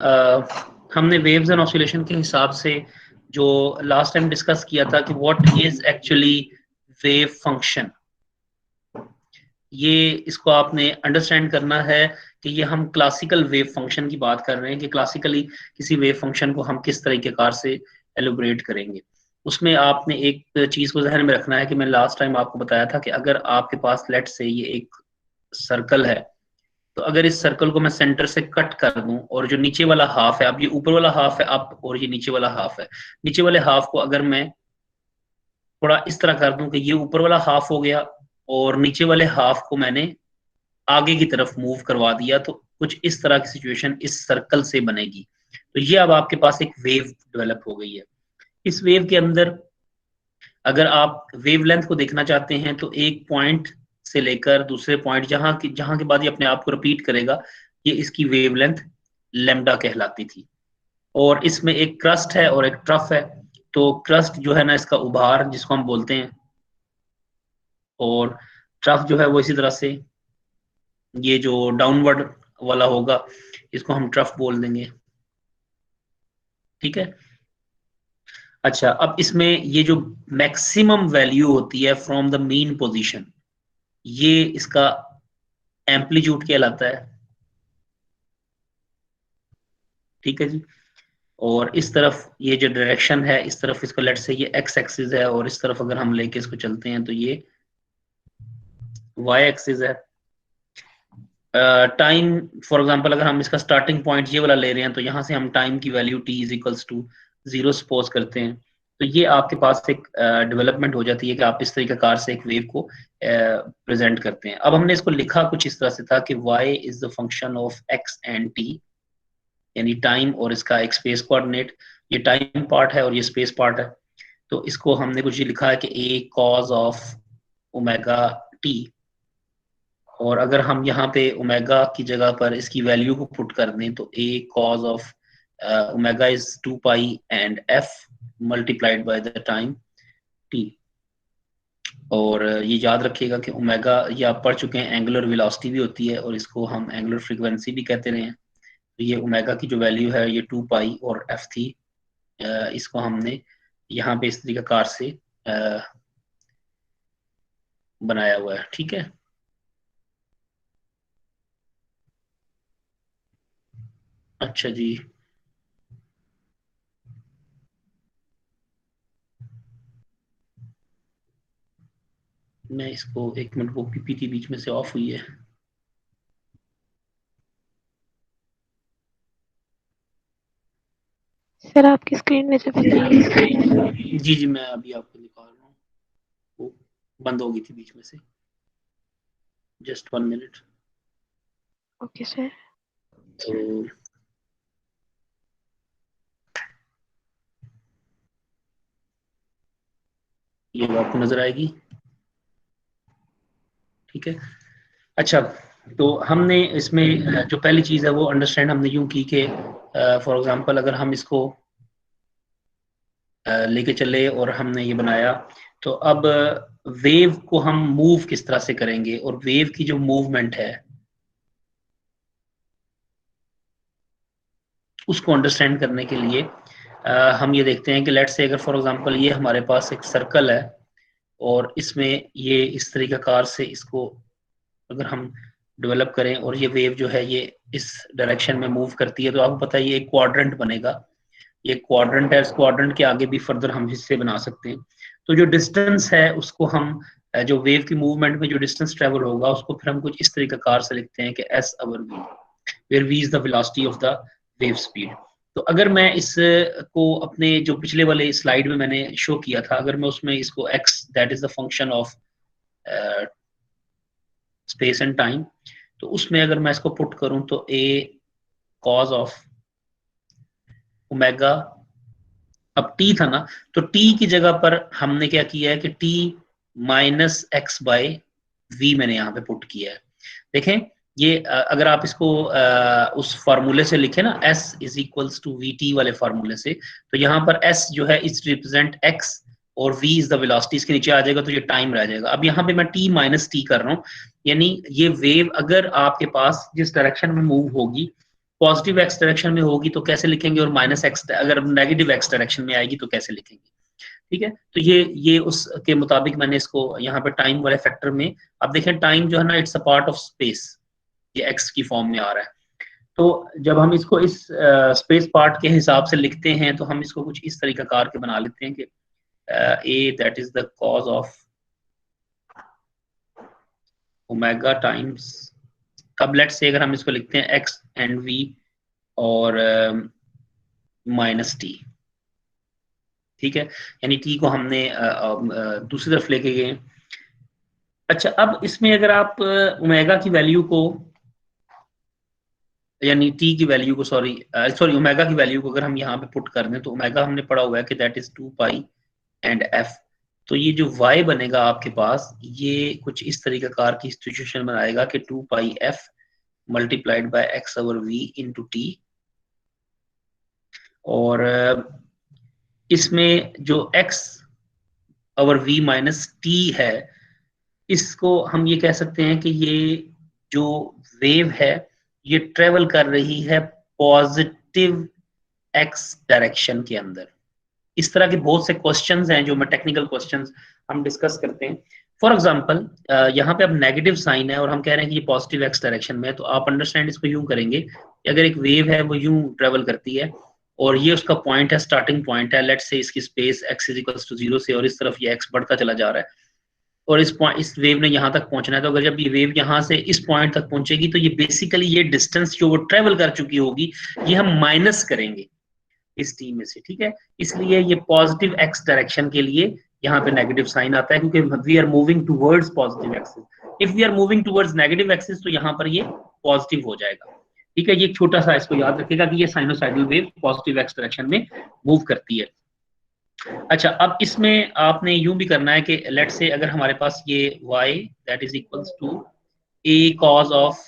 हमने waves and oscillation के हिसाब से जो लास्ट टाइम डिस्कस किया था कि what is actually wave function, ये इसको आपने अंडरस्टैंड करना है कि ये हम क्लासिकल वेव फंक्शन की बात कर रहे हैं कि क्लासिकली किसी वेव फंक्शन को हम किस तरीके कार से एलोबरेट करेंगे। उसमें आपने एक चीज को जहन में रखना है कि मैं लास्ट टाइम आपको बताया था कि अगर आपके पास लेट से ये एक सर्कल है, तो अगर इस सर्कल को मैं सेंटर से कट कर दूं और जो नीचे वाला हाफ है, अब ये ऊपर वाला हाफ है अप और ये नीचे वाला हाफ है, नीचे वाले हाफ को अगर मैं थोड़ा इस तरह कर दूं कि ये ऊपर वाला हाफ हो गया और नीचे वाले हाफ को मैंने आगे की तरफ मूव करवा दिया, तो कुछ इस तरह की सिचुएशन इस सर्कल से बनेगी। तो ये अब आपके पास एक वेव डेवलप हो गई है। इस वेव के अंदर अगर आप वेवलेंथ को देखना चाहते हैं तो एक पॉइंट से लेकर दूसरे पॉइंट जहां के बाद ये अपने आप को रिपीट करेगा, ये इसकी वेवलेंथ लेमडा कहलाती थी। और इसमें एक क्रस्ट है और एक ट्रफ है। तो क्रस्ट जो है ना, इसका उभार जिसको हम बोलते हैं, और ट्रफ जो है वो इसी तरह से ये जो डाउनवर्ड वाला होगा इसको हम ट्रफ बोल देंगे। ठीक है। अच्छा, अब इसमें ये जो मैक्सिमम वैल्यू होती है फ्रॉम द मीन पोजीशन, ये इसका एम्पलीट्यूड कहलाता है। ठीक है जी। और इस तरफ ये जो डायरेक्शन है, इस तरफ इसको लेट से ये एक्स एक्सिस है, और इस तरफ अगर हम लेके इसको चलते हैं तो ये वाई एक्सिस है। टाइम फॉर एग्जांपल अगर हम इसका स्टार्टिंग पॉइंट ये वाला ले रहे हैं, तो यहाँ से हम टाइम की value t is equals to 0 suppose करते हैं, तो ये आपके पास एक डेवलपमेंट हो जाती है कि आप इस तरीके कार से एक वेव को प्रेजेंट करते हैं। अब हमने इसको लिखा कुछ इस तरह से था कि y is the function of x and t, यानी टाइम और इसका एक स्पेस कोऑर्डिनेट, ये टाइम पार्ट है और ये स्पेस पार्ट है। तो इसको हमने कुछ लिखा है कि a cos of omega t, और अगर हम यहाँ पे ओमेगा की जगह पर इसकी वैल्यू को पुट कर दें तो a cos of omega is 2 pi and f multiplied by the time t। और ये याद रखिएगा कि ओमेगा, ये आप पढ़ चुके हैं, एंगुलर वेलोसिटी भी होती है और इसको हम एंगुलर फ्रीक्वेंसी भी कहते रहे हैं। तो ये ओमेगा की जो वैल्यू है ये 2 पाई और f थी। इसको हमने यहाँ पे इस तरीके कार से बनाया हुआ है। ठीक है। अच्छा जी, मैं इसको एक मिनट, वो पीपीटी बीच में से ऑफ हुई है। सर आपकी स्क्रीन में जब बताइए। जी जी, मैं अभी आपको दिखा रहा हूँ, वो बंद हो गई थी बीच में से। Just 1 minute. Okay sir. तो ये आपको नजर आएगी। ठीक है। अच्छा, तो हमने इसमें जो पहली चीज है वो अंडरस्टैंड हमने यूं की कि फॉर एग्जांपल अगर हम इसको लेके चले और हमने ये बनाया, तो अब वेव को हम मूव किस तरह से करेंगे, और वेव की जो मूवमेंट है उसको अंडरस्टैंड करने के लिए हम ये देखते हैं कि लेट्स से अगर फॉर एग्जांपल ये हमारे पास एक सर्कल है और इसमें ये इस तरीके कार से इसको अगर हम डेवलप करें और ये वेव जो है ये इस डायरेक्शन में मूव करती है, तो आपको पता है ये एक क्वाड्रेंट बनेगा। ये क्वाड्रेंट है, इस क्वाड्रेंट के आगे भी फर्दर हम हिस्से बना सकते हैं। तो जो डिस्टेंस है उसको हम जो वेव की मूवमेंट में जो डिस्टेंस ट्रेवल होगा उसको फिर हम कुछ इस तरीके कार से लिखते हैं कि S over V, where V is the velocity of the wave speed. तो अगर मैं इस को अपने जो पिछले वाले स्लाइड में मैंने शो किया था, अगर मैं उसमें इसको x that is the function of space and time, तो उसमें अगर मैं इसको पुट करूं तो a cos ऑफ ओमेगा, अब t था ना, तो t की जगह पर हमने क्या किया है कि t minus X by V मैंने यहाँ पे पुट किया है। देखें, ये अगर आप इसको उस फार्मूले से लिखे ना, s is equals to V T वाले फार्मूले से, तो यहाँ पर s जो है इस रिप्रेजेंट x और v इज द वेलोसिटी, इसके नीचे आ जाएगा तो ये टाइम रह जाएगा। अब यहाँ पे मैं t माइनस टी कर रहा हूँ, यानी ये वेव अगर आपके पास जिस डायरेक्शन में मूव होगी पॉजिटिव एक्स डायरेक्शन में होगी तो कैसे लिखेंगे, और माइनस एक्स अगर नेगेटिव एक्स डायरेक्शन में आएगी तो कैसे लिखेंगे। ठीक है, तो ये उसके मुताबिक मैंने इसको यहाँ पे टाइम वाले फैक्टर में, अब देखें टाइम जो है ना it's a part of space, ये एक्स की फॉर्म में आ रहा है। तो जब हम इसको इस स्पेस पार्ट के हिसाब से लिखते हैं तो हम इसको कुछ इस तरीका कार के बना लेते हैं कि A that is the cos of omega times, अब लेट्स से अगर हम इसको लिखते हैं एक्स एंड वी और माइनस टी, ठीक है, यानी टी को हमने दूसरी तरफ लेके गए। अच्छा, अब इसमें अगर आप ओमेगा की वैल्यू को, यानी टी की वैल्यू को, सॉरी ओमेगा की वैल्यू को अगर हम यहाँ पे पुट कर दें तो ओमेगा हमने पढ़ा हुआ है कि that is 2 pi and F, तो ये जो y बनेगा आपके पास ये कुछ इस तरीके कार की सिचुएशन बनाएगा कि 2 pi f multiplied by x over v into t, और इसमें जो x over v minus t है, इसको हम ये कह सकते हैं कि ये जो वेव है ये ट्रेवल कर रही है पॉजिटिव एक्स डायरेक्शन के अंदर। इस तरह के बहुत से क्वेश्चंस हैं जो मैं टेक्निकल क्वेश्चंस हम डिस्कस करते हैं। फॉर एग्जांपल यहाँ पे अब नेगेटिव साइन है और हम कह रहे हैं कि ये पॉजिटिव एक्स डायरेक्शन में है, तो आप अंडरस्टैंड इसको यूं करेंगे कि अगर एक वेव है वो यूं ट्रेवल करती है और ये उसका पॉइंट है, स्टार्टिंग पॉइंट है, लेट्स से इसकी space x is equals to 0 से, और इस तरफ ये x बढ़ता चला जा रहा है और इस वेव ने यहाँ तक पहुंचना है, तो अगर जब ये वेव यहाँ से इस पॉइंट तक पहुंचेगी तो ये बेसिकली ये डिस्टेंस जो वो ट्रेवल कर चुकी होगी ये हम माइनस करेंगे इस टी में से, ठीक है। इसलिए ये पॉजिटिव एक्स डायरेक्शन के लिए यहाँ पे नेगेटिव साइन आता है क्योंकि we are moving towards positive axis, if we are moving towards negative axis तो यहाँ पर ये पॉजिटिव हो जाएगा, ठीक है। ये एक छोटा सा इसको याद रखिएगा कि ये sinusoidal wave positive x direction में मूव करती है। अच्छा, अब इसमें आपने यूं भी करना है कि लेट्स से अगर हमारे पास ये y that is equals to a cos of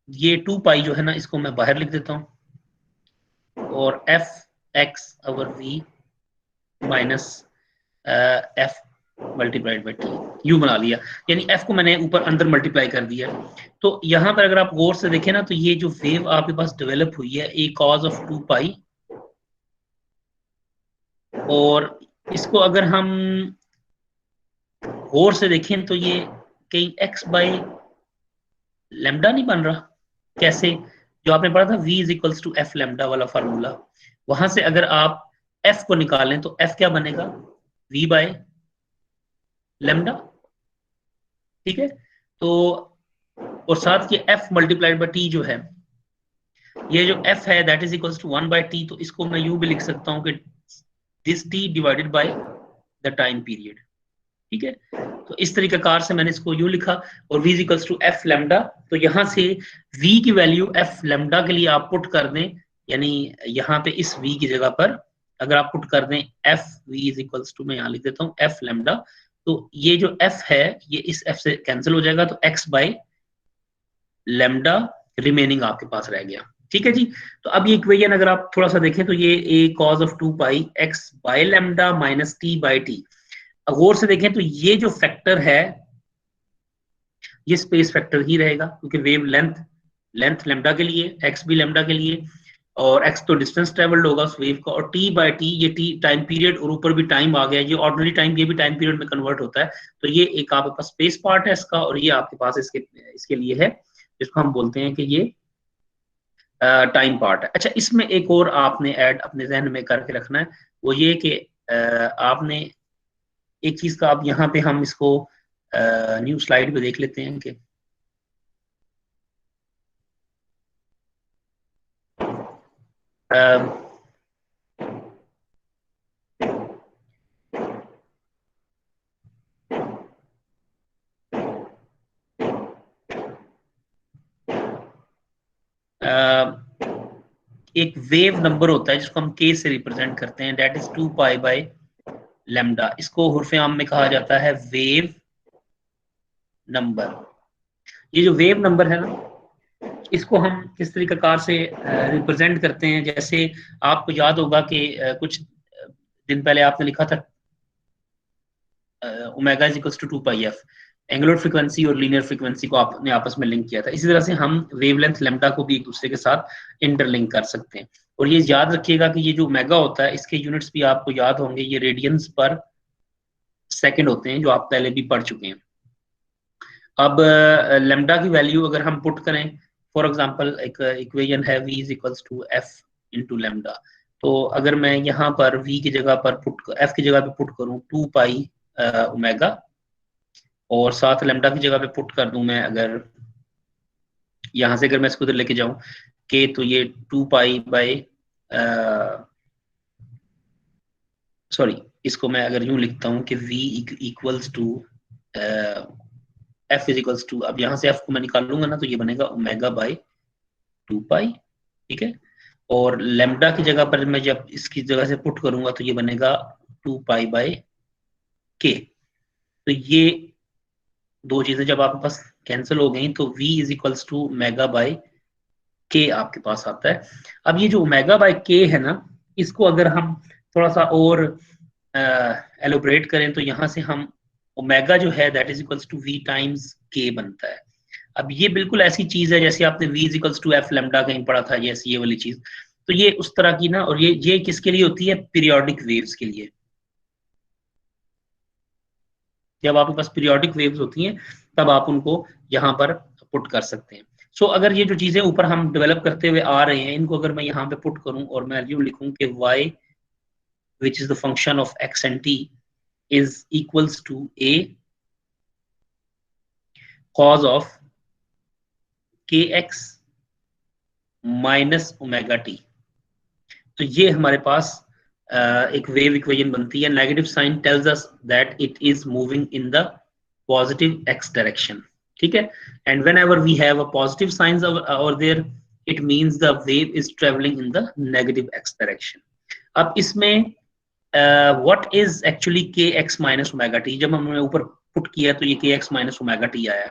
ये 2 पाई जो है ना इसको मैं बाहर लिख देता हूं और f x over v minus f multiplied by T, you बना लिया, यानी f को मैंने ऊपर अंदर मल्टीप्लाई कर दिया। तो यहां पर अगर आप गौर से देखें ना तो ये जो वेव आपके पास डेवलप हुई है a cos ऑफ 2 पाई, और इसको अगर हम गौर से देखें तो ये कहीं x बाई लेमडा नहीं बन रहा, कैसे, जो आपने पढ़ा था v is equals to F lambda वाला फार्मूला, वहां से अगर आप f को निकालें तो f क्या बनेगा, v बाय लेमडा, ठीक है। तो और साथ ये f मल्टीप्लाइड बाय t जो है, ये जो f है that is equals to 1 by t, तो इसको मैं यूं भी लिख सकता हूं कि this t divided by the time period, ठीक है। तो इस तरीके कार से मैंने इसको यूं लिखा, और v equals to F lambda, तो यहां से v की वैल्यू एफ लेमडा के लिए आप पुट कर दें, यानी यहाँ पे इस v की जगह पर अगर आप पुट कर दें F v is equals to, मैं यहाँ लिख देता हूँ एफ लेमडा, तो ये जो f है ये इस f से कैंसिल हो जाएगा, तो x बाई लेमडा रिमेनिंग आपके पास रह गया, ठीक है जी। तो अब ये इक्वेशन अगर आप थोड़ा सा देखें तो ये a cos of 2 pi x by lambda minus t by t, गौर से देखें तो ये जो फैक्टर है ये स्पेस फैक्टर ही रहेगा क्योंकि वेव लेंथ लेमडा के लिए, x भी लेमडा के लिए, और x तो डिस्टेंस ट्रेवल्ड होगा उस वेव का, और t बाय टी ये t टाइम पीरियड, और ऊपर भी टाइम आ गया, ये ऑर्डिनरी टाइम, ये भी टाइम पीरियड में कन्वर्ट होता है, तो ये एक आपके पास स्पेस पार्ट है इसका, और ये आपके पास इसके लिए है जिसको हम बोलते हैं कि ये टाइम पार्ट है। अच्छा, इसमें एक और आपने ऐड अपने जहन में करके रखना है, वो ये कि आपने एक चीज का, आप यहाँ पे हम इसको न्यू स्लाइड पे देख लेते हैं कि एक वेव नंबर होता है जिसको हम k से रिप्रेजेंट करते हैं, that is 2 pi by lambda, इसको हुर्फ आम में कहा जाता है वेव नंबर। ये जो वेव नंबर है ना इसको हम किस तरीके कार से रिप्रेजेंट करते हैं, जैसे आपको याद होगा कि कुछ दिन पहले आपने लिखा था omega is equals to 2 pi F. Angular frequency और लीनियर फ्रीक्वेंसी को आपने आपस में लिंक किया था। इसी तरह से हम वेवलेंथ लैम्डा को भी एक दूसरे के साथ इंटरलिंक कर सकते हैं। और ये याद रखिएगा कि ये जो ओमेगा होता है इसके यूनिट्स भी आपको याद होंगे, ये रेडियंस पर सेकंड होते हैं, जो आप पहले भी पढ़ चुके हैं। अब लैम्डा की वैल्यू अगर हम पुट करें, फॉर एग्जांपल एक इक्वेशन है v is equals to f into lambda. तो अगर मैं यहाँ पर v की जगह पर f की जगह पे पुट करूँ 2 पाई ओमेगा, और साथ लैम्डा की जगह पे पुट कर दूं मैं, अगर यहाँ से अगर मैं इसको इधर लेके जाऊं के, तो ये 2 पाई बाय, सॉरी इसको मैं अगर यूं लिखता हूं कि v equals to f is equals to, अब यहाँ से f को मैं निकालूंगा ना तो ये बनेगा ओमेगा बाय 2 पाई, ठीक है। और लैम्डा की जगह पर मैं जब इसकी जगह से पुट करूंगा तो ये बनेगा 2 पाई बाय k। तो ये दो चीजें जब आपके पास कैंसिल हो गई तो v is equals to omega by k आपके पास आता है। अब ये जो ओमेगा बाय k है ना, इसको अगर हम थोड़ा सा और एलोबरेट करें तो यहाँ से हम ओमेगा जो है that is equals to v times k बनता है। अब ये बिल्कुल ऐसी चीज है जैसे आपने v is equals to f lambda कहीं पढ़ा था, जैसे ये वाली चीज। तो ये उस तरह की ना, और ये किसके लिए होती है? पीरियोडिक वेव्स के लिए। जब आपके पास पीरियोडिक वेव्स होती हैं तब आप उनको यहाँ पर पुट कर सकते हैं। सो अगर ये जो चीजें ऊपर हम डेवलप करते हुए आ रहे हैं, इनको अगर मैं यहाँ पे पुट करूं और मैं यूं लिखूं कि y which is the function of x and t is equals to a cos of kx minus omega t, तो ये हमारे पास एक वेव इक्वेशन बनती है। Negative sign tells us that it is moving in the positive x direction, ठीक है। And whenever we have a positive signs और there, it means the wave is travelling in the negative x direction. अब इसमें what is actually k x minus omega t, जब हमने ऊपर put किया तो ये के एक्स माइनस ओमेगा टी आया।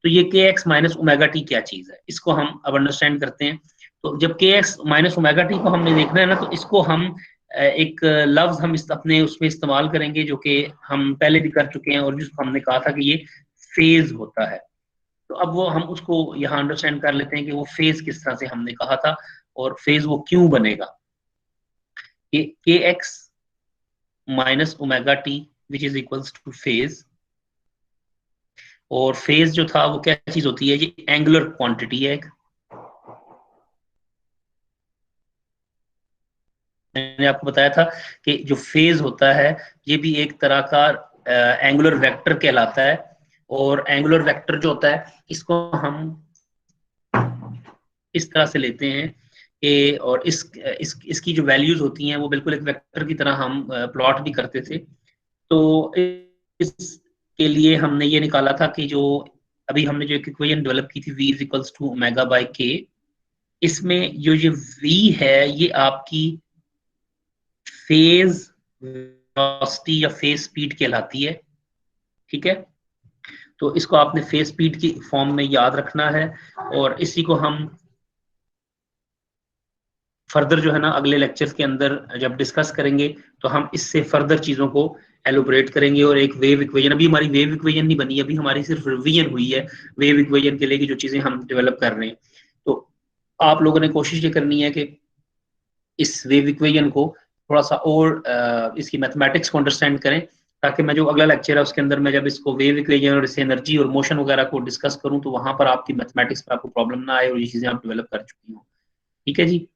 तो ये के एक्स माइनस ओमेगा टी क्या चीज है, इसको हम अब अंडरस्टैंड करते हैं। तो जब के एक्स माइनस ओमेगा टी को हमने देखना है ना, तो इसको हम एक लफ्ज हम अपने उसमें इस्तेमाल करेंगे जो कि हम पहले भी कर चुके हैं, और जिसको हमने कहा था कि ये फेज होता है। तो अब वो हम उसको यहाँ अंडरस्टैंड कर लेते हैं कि वो फेज किस तरह से हमने कहा था, और फेज वो क्यों बनेगा। के x minus omega T which is equals two phase, और फेज जो था वो क्या चीज होती है? ये एंगुलर क्वांटिटी है एक। मैंने आपको बताया था कि जो फेज होता है ये भी एक तरह का एंगुलर वेक्टर कहलाता है। और एंगुलर वेक्टर जो होता है इसको हम इस तरह से लेते हैं कि, और इसकी जो वैल्यूज होती हैं वो बिल्कुल एक वेक्टर की तरह हम प्लॉट भी करते थे। तो इसके लिए हमने ये निकाला था कि जो अभी हमने जो एक इक्वेशन डेवलप की थी v is equals to omega by k, इसमें जो ये v है ये आपकी फेज वेलोसिटी या फेज स्पीड कहलाती है, ठीक है। तो इसको आपने फेज स्पीड की फॉर्म में याद रखना है, और इसी को हम फर्दर जो है ना अगले लेक्चर्स के अंदर जब डिस्कस करेंगे तो हम इससे फर्दर चीजों को एलोबरेट करेंगे। और एक वेव इक्वेशन, अभी हमारी वेव इक्वेशन नहीं बनी, अभी हमारी सिर्फ रिवीजन हुई है वेव इक्वेशन के लिए कि जो चीजें हम डेवलप कर रहे हैं। तो आप लोगों ने कोशिश ये करनी है कि इस वेव इक्वेशन को थोड़ा सा और इसकी मैथमेटिक्स को अंडरस्टैंड करें, ताकि मैं जो अगला लेक्चर है उसके अंदर मैं जब इसको वेव इक्वेशन और इससे एनर्जी और मोशन वगैरह को डिस्कस करूं तो वहां पर आपकी मैथमेटिक्स पर आपको प्रॉब्लम ना आए और ये चीजें आप डेवलप कर चुकी हो, ठीक है जी।